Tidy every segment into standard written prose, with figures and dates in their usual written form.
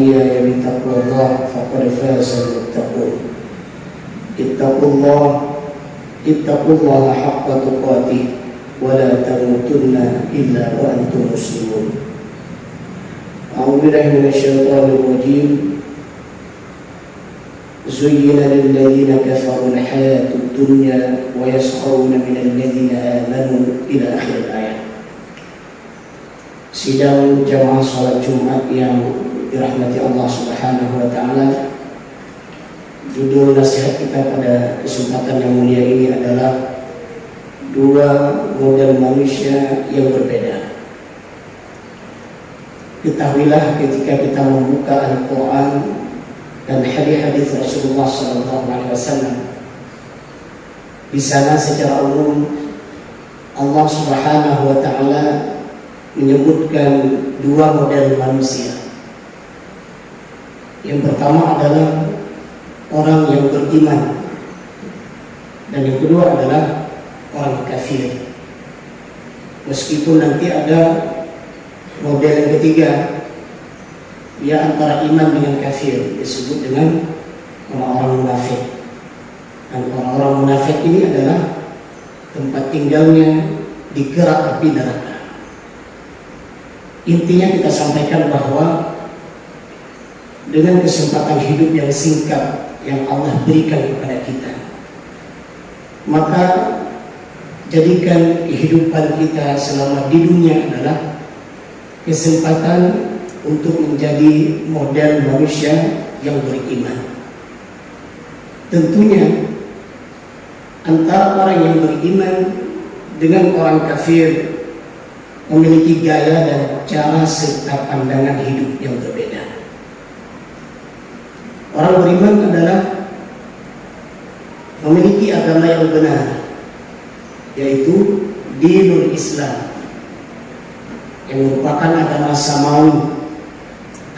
يا بتقوى الله فقد فاز المتقون. اتقوا الله حق تقاته ولا تموتن إلا وأنتم مسلمون. أعوذ بالله من الشيطان الرجيم. زين للذين كفروا الحياة الدنيا ويسخرون من الذين آمنوا إلى آخر الآية. Sidang jamaah salat Jumat yang dirahmati Allah Subhanahu wa taala. Judul nasihat kita pada kesempatan yang mulia ini adalah dua model manusia yang berbeda. Ketahuilah ketika kita membuka Al-Quran dan hadis-hadis Rasulullah SAW, di sana secara umum Allah Subhanahu wa taala menyebutkan dua model manusia. Yang pertama adalah orang yang beriman, dan yang kedua adalah orang kafir. Meskipun nanti ada model yang ketiga, ya antara iman dengan kafir, disebut dengan orang-orang munafik. Dan orang-orang munafik ini adalah tempat tinggalnya di kerak api neraka. Intinya kita sampaikan bahwa dengan kesempatan hidup yang singkat yang Allah berikan kepada kita, maka jadikan kehidupan kita selama di dunia adalah kesempatan untuk menjadi model manusia yang beriman. Tentunya antara orang yang beriman dengan orang kafir memiliki gaya dan cara serta pandangan hidup yang berbeda. Orang beriman adalah memiliki agama yang benar, yaitu dinul Islam, yang merupakan agama samawi,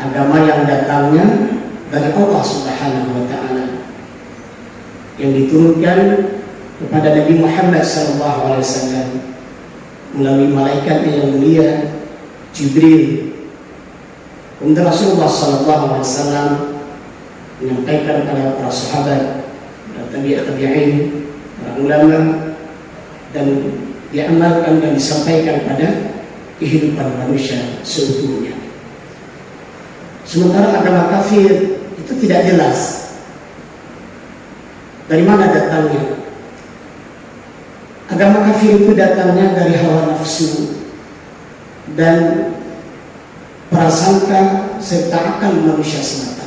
agama yang datangnya dari Allah Subhanahu wa taala, yang diturunkan kepada Nabi Muhammad SAW melalui malaikat yang mulia Jibril. Kemudian Rasulullah SAW menyampaikan kepada para sahabat, para tabi'in, para ulama, dan diamalkan dan disampaikan pada kehidupan manusia seutuhnya. Sementara agama kafir itu tidak jelas dari mana datangnya. Agama kafir itu datangnya dari hawa nafsu dan prasangka serta akal manusia semata.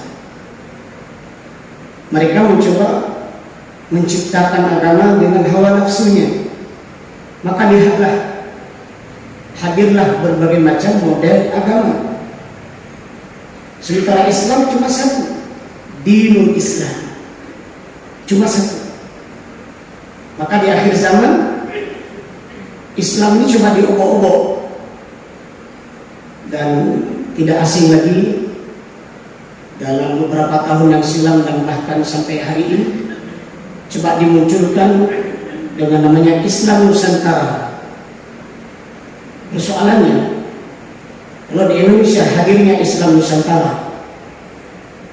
Mereka mencoba menciptakan agama dengan hawa nafsunya. Maka lihatlah, hadirlah berbagai macam model agama. Sementara Islam cuma satu, dinul Islam, cuma satu. Maka di akhir zaman Islam ini cuma diobok-obok, dan tidak asing lagi dalam beberapa tahun yang silam dan bahkan sampai hari ini coba dimunculkan dengan namanya Islam Nusantara. Persoalannya, kalau di Indonesia hadirnya Islam Nusantara,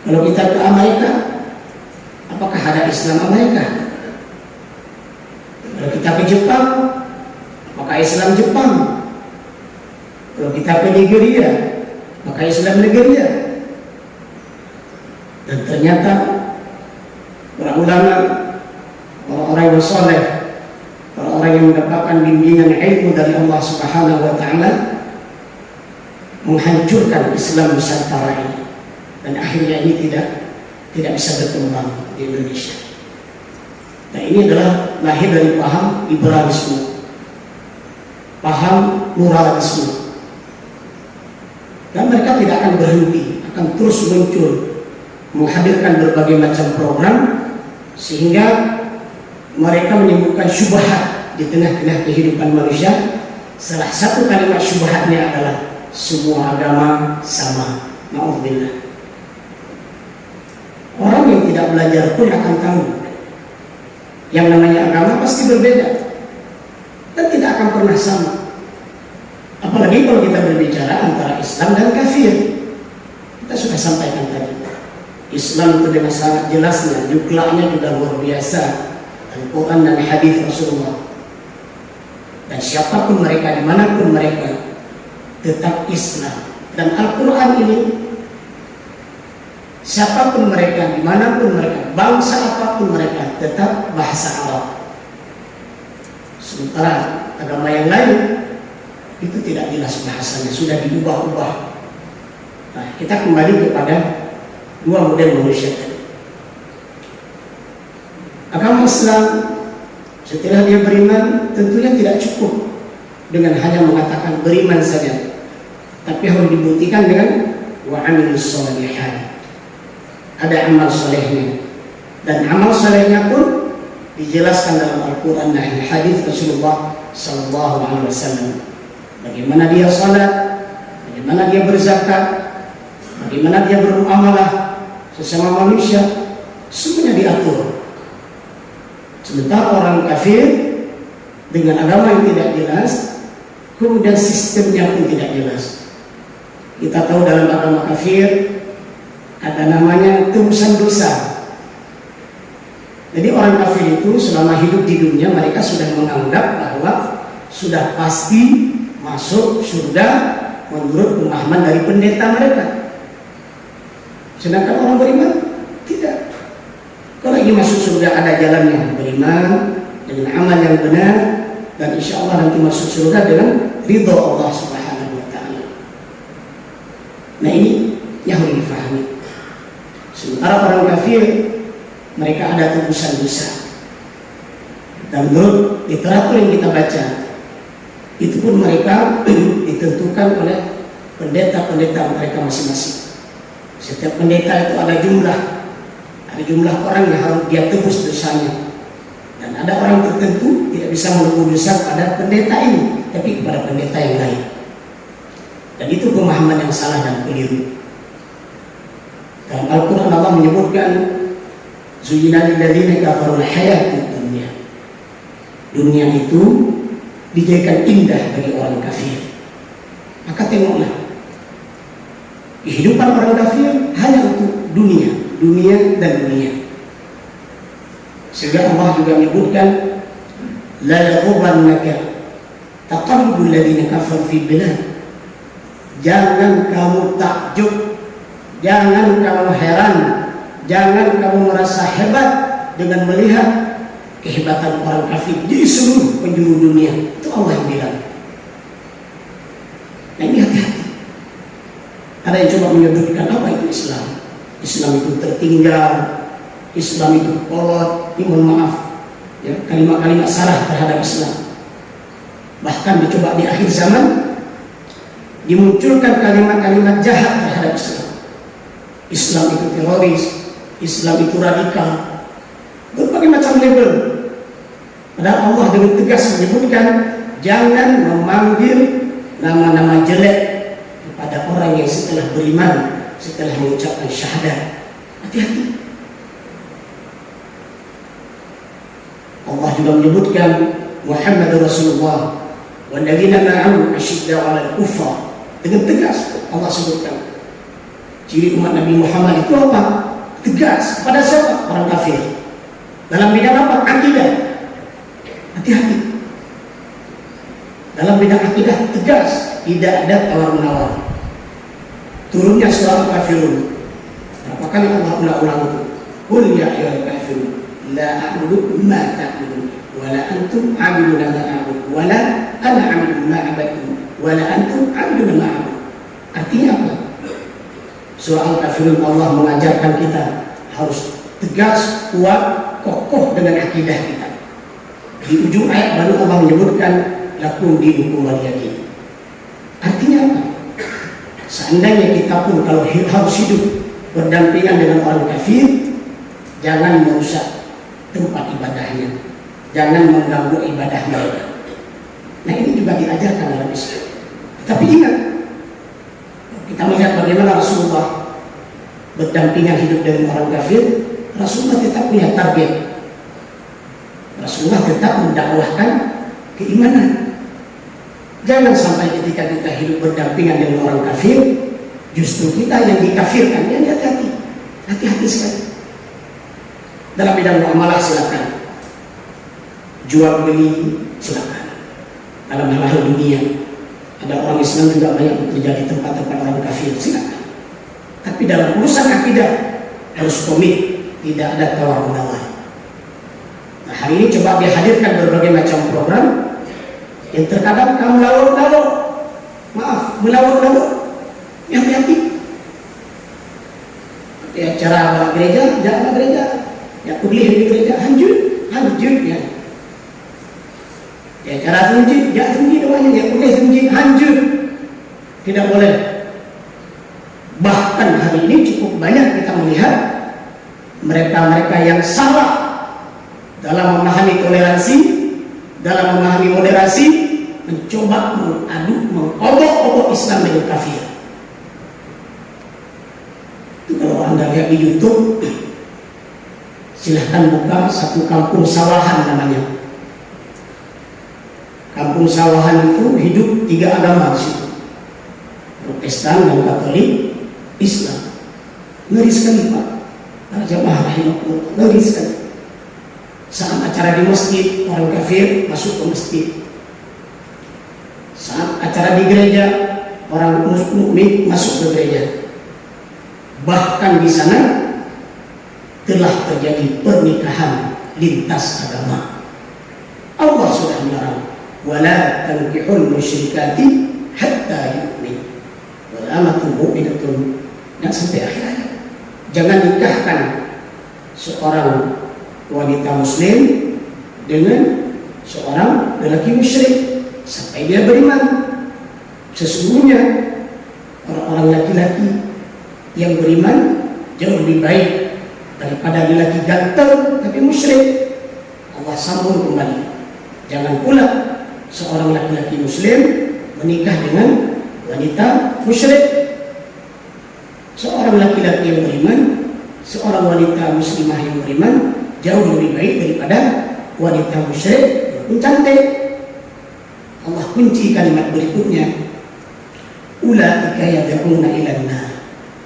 kalau kita ke Amerika, apakah ada Islam Amerika? Kalau kita ke Jepang, maka Islam Jepang. Kalau kita ke Nigeria, maka Islam Nigeria. Dan ternyata para ulama, orang-orang yang soleh, orang-orang yang mendapatkan bimbingan ilmu dari Allah Subhanahu wa taala, menghancurkan Islam Nusantara ini, dan akhirnya ini tidak bisa berkembang di Indonesia. Nah, ini adalah lahir dari paham liberalisme, paham pluralisme, dan mereka tidak akan berhenti, akan terus muncul, menghadirkan berbagai macam program, sehingga mereka menimbulkan syubhat di tengah-tengah kehidupan manusia. Salah satu kalimat syubhatnya adalah semua agama sama. Na'udzubillah. Orang yang tidak belajar pun akan tahu yang namanya agama pasti berbeda dan tidak akan pernah sama. Apalagi kalau kita berbicara antara Islam dan kafir, kita sudah sampaikan tadi. Islam itu dengan sangat jelasnya, juklaknya juga luar biasa. Al-Quran dan hadis Rasulullah. Dan siapapun mereka, dimanapun mereka, tetap Islam. Dan Al-Quran ini, siapapun mereka, dimanapun mereka, bangsa apapun mereka, tetap bahasa Arab. Sementara agama yang lain itu tidak jelas bahasanya, sudah diubah-ubah. Nah, kita kembali kepada dua model manusia tadi. Agama Islam setelah dia beriman tentunya tidak cukup dengan hanya mengatakan beriman saja, tapi harus dibuktikan dengan wa amilus shalihat. Ada amal salehnya, dan amal salehnya pun dijelaskan dalam Al-Quran dan hadis Rasulullah Sallallahu Alaihi Wasallam. Bagaimana dia salat, bagaimana dia berzakat, bagaimana dia bermuamalah sesama manusia, semuanya diatur. Sementara orang kafir dengan agama yang tidak jelas, kemudian sistemnya pun tidak jelas. Kita tahu dalam agama kafir ada namanya tebusan dosa. Jadi orang kafir itu selama hidup di dunia mereka sudah menganggap bahwa sudah pasti masuk surga menurut pemahaman dari pendeta mereka. Sedangkan orang beriman tidak. Kalau ingin masuk surga ada jalannya, beriman dengan amal yang benar, dan insya Allah nanti masuk surga dengan ridho Allah Subhanahu Wa Taala. Nah ini yang harus difahami. Sementara orang kafir mereka ada tebusan dosa. Dan menurut literatur yang kita baca, itu pun mereka ditentukan oleh pendeta-pendeta mereka masing-masing. Setiap pendeta itu ada jumlah orang yang harus dia tebus dosanya, dan ada orang tertentu tidak bisa menebus dosa pada pendeta ini, tapi kepada pendeta yang lain. Dan itu pemahaman yang salah dan keliru. Dalam Al-Quran Allah menyebutkan Zuyyina lilladzina kafaru al-hayatud dunya. Dunia itu dijadikan indah bagi orang kafir. Maka tengoklah, kehidupan orang kafir hanya untuk dunia dan dunia. Sehingga Allah juga menyebutkan la yaghurrannaka taqallubul ladzina kafaru fil bilad. Jangan kamu takjub, jangan kamu heran, jangan kamu merasa hebat dengan melihat kehebatan orang kafir di seluruh penjuru dunia. Itu Allah yang bilang. Nah ini hati-hati. Ada yang coba menyebutkan apa itu Islam. Islam itu tertinggal, Islam itu kolot, mohon maaf, ya, kalimat-kalimat salah terhadap Islam. Bahkan dicoba di akhir zaman dimunculkan kalimat-kalimat jahat terhadap Islam. Islam itu teroris, Islam itu radikal, berbagai macam label. Padahal Allah dengan tegas menyebutkan jangan memanggil nama-nama jelek kepada orang yang setelah beriman, setelah mengucapkan syahadat. Hati-hati. Allah juga menyebutkan Muhammad Rasulullah walladzina ma'ahu asyidda'u 'alal kuffar. Dengan tegas Allah sebutkan ciri umat Nabi Muhammad itu apa? Tegas pada siapa? Orang kafir. Dalam bidang apa? Akidah. Hati-hati. Dalam bidang akidah tegas, tidak ada tawar-menawar. Turunnya surah Al-Kafirun. Berapa kali Allah ulang-ulang itu? Qul ya ayyuhal kafirun la a'budu ma ta'budun wa la antum 'abiduna ma a'budu wa la ana 'abidu ma 'abadtum wa la antum 'abiduna ma a'budu. Artinya apa? Surah Al-Kafirun Allah mengajarkan kita harus tegas, kuat, kokoh dengan akidah kita. Di ujung ayat baru Allah menyebutkan lakum dinukum waliyadin. Artinya apa? Seandainya kita pun kalau harus hidup berdampingan dengan orang kafir, jangan merusak tempat ibadahnya, jangan mengganggu ibadah mereka. Nah ini juga diajarkan dalam Islam. Tapi ingat, kita melihat bagaimana Rasulullah berdampingan hidup dengan orang kafir. Rasulullah tetap punya target. Rasulullah tetap mendakwahkan keimanan. Jangan sampai ketika kita hidup berdampingan dengan orang kafir, Justru kita yang dikafirkan. Yang hati-hati, hati-hati sekali. Dalam bidang muamalah silakan, jual beli silakan. Dalam hal-hal dunia, ada orang Islam juga banyak bekerja di tempat-tempat orang kafir, silakan. Tapi dalam urusan akidah harus komit, tidak ada tawar-menawar. Nah, hari ini coba dihadirkan berbagai macam program yang terkadang kamu melawar-lawar, maaf, melawar-lawar. Hati-hati. Di acara gereja, jangan gereja, ya kuliah di gereja, hanjur ya. Di acara tunjuk, ya tunjuk doanya, ya kuliah tunjuk, hanjur. Tidak boleh. Bahkan hari ini cukup banyak kita melihat mereka-mereka yang salah dalam memahami toleransi, dalam memahami moderasi, mencoba mengadu, mengobok-obok Islam dengan kafir. Itu kalau Anda lihat di YouTube, silahkan buka satu kampung sawahan namanya. Kampung sawahan itu hidup 3 agama di situ, Protestan dan Katolik, Islam. Ngeri sekali Pak, para jamaah rahimahullah, ngeri sekali. Saat acara di masjid, orang kafir masuk ke masjid. Saat acara di gereja, orang mukmin masuk ke gereja. Bahkan di sana telah terjadi pernikahan lintas agama. Allah sudah melarang, wala tankihul musyrikati hatta yu'min, wal amatun mu'minatun, dan sampai akhir ayat. Jangan nikahkan seorang wanita muslim dengan seorang lelaki musyrik sampai dia beriman. Sesungguhnya orang-orang laki-laki yang beriman jauh lebih baik daripada lelaki ganteng tapi musyrik. Allah sambung kembali, jangan pula seorang laki-laki muslim menikah dengan wanita musyrik. Seorang laki-laki yang beriman, seorang wanita muslimah yang beriman jauh lebih baik daripada wanita musyrik walaupun cantik. Allah kunci kalimat berikutnya, ulaika yad'una ilan nar.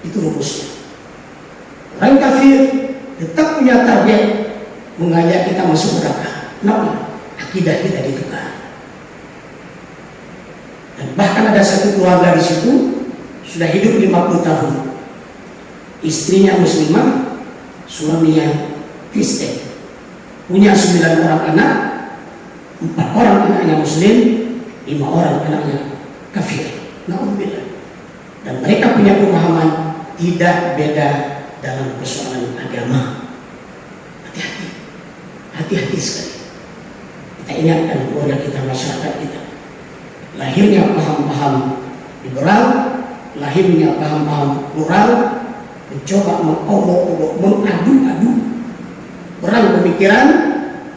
Itu rumusnya. Orang kafir tetap punya target mengajak kita masuk neraka. Kenapa? Akidah kita ditukar. Dan bahkan ada satu keluarga di situ sudah hidup 50 tahun. Istrinya muslimah, suaminya Kristen. Punya 9 orang anak, 4 orang anaknya muslim, 5 orang anaknya kafir. Na'udzubillah. Dan mereka punya pemahaman tidak beda dalam persoalan agama. Hati-hati, hati-hati sekali. Kita ingatkan kepada kita, masyarakat kita, lahirnya paham-paham liberal, lahirnya paham-paham plural, mencoba mengobok-obok, mengadu-adu perang pemikiran.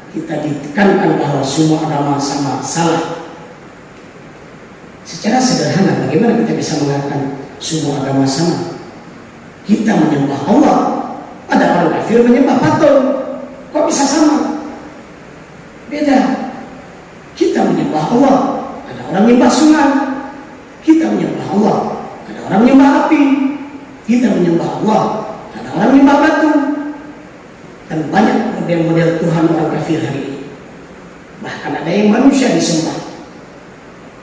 Kita ditekankan bahwa semua agama sama salah. Secara sederhana, bagaimana kita bisa mengatakan semua agama sama? Kita menyembah Allah, ada orang kafir menyembah patung. Kok bisa sama? Beda. Kita menyembah Allah, ada orang menyembah sungai. Kita menyembah Allah, ada orang menyembah api. Kita menyembah Allah, ada orang menyembah batu. Dan banyak model-model Tuhan orang kafir hari ini. Bahkan ada yang manusia disembah,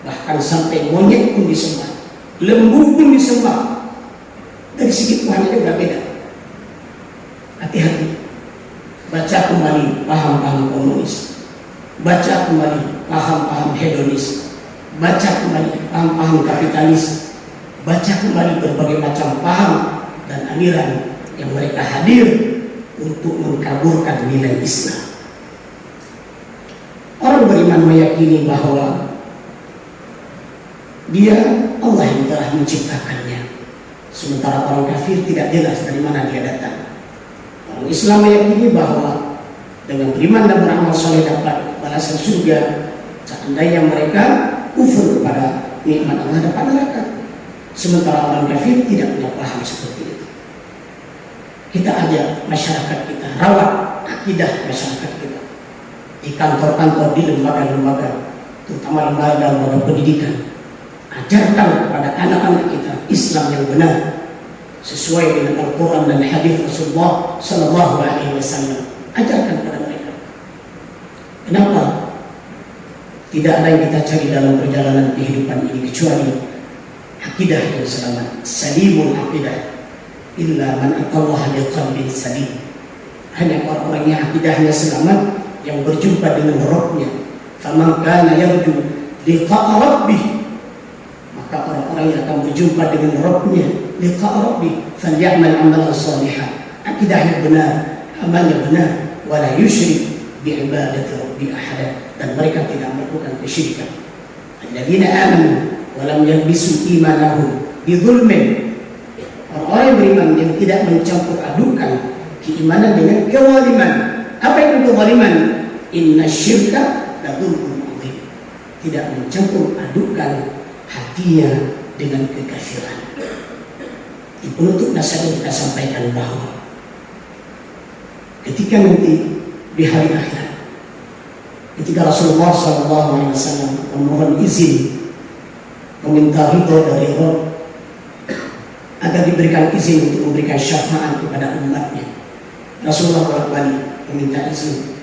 bahkan sampai monyet pun disembah, lembu pun disembah. Dari segi Tuhan itu udah beda. Hati-hati. Baca kembali paham-paham komunis, baca kembali paham-paham hedonis, baca kembali paham-paham kapitalis, baca kembali berbagai macam paham dan aliran yang mereka hadir untuk mengkaburkan nilai Islam. Orang beriman meyakini bahwa dia Allah yang telah menciptakannya. Sementara orang kafir tidak jelas dari mana dia datang. Orang Islam meyakini bahwa dengan beriman dan beramal soleh dapat balasan surga. Seandainya mereka kufur kepada nikmat Allah dapat neraka. Sementara orang kafir tidak punya paham seperti itu. Kita ajak masyarakat kita, rawat akidah masyarakat kita di kantor-kantor, di lembaga-lembaga, terutama lembaga pendidikan. Ajarkan kepada anak-anak kita Islam yang benar sesuai dengan Al-Quran dan hadis Rasulullah Sallallahu Alaihi Wasallam. Ajarkan pada mereka. Kenapa tidak ada yang kita cari dalam perjalanan kehidupan ini kecuali akidah yang selamat, salimul akidah, illa man atallaha biqalbin salim. Hanya orang-orang yang akidahnya selamat, yang berjumpa dengan Rabbnya. Faman kana yarju liqa'a rabbih, maka orang-orang yang akan berjumpa dengan Rabbnya, liqa'a rabbih, falyamal amalan salihan. Akidahnya benar, amalnya benar, wala yusyrik bi ibadati rabbi ahada, dan mereka tidak melakukan kesyirikan. Alladzina amanu wa lam yalbisu imanahum bidzulmin. Orang-orang yang beriman yang tidak mencampur adukan keimanan dengan kezaliman. Apa itu kezaliman? Inna syirka la dzulmun adzim. Tidak mencampur adukan hatinya dengan kekafiran. Di penutup nasihat kita sampaikan bahwa ketika nanti di hari akhirat, ketika Rasulullah SAW memohon izin, meminta ridho dari Rabb agar diberikan izin untuk memberikan syafaat kepada umatnya, Rasulullah bolak-balik meminta izin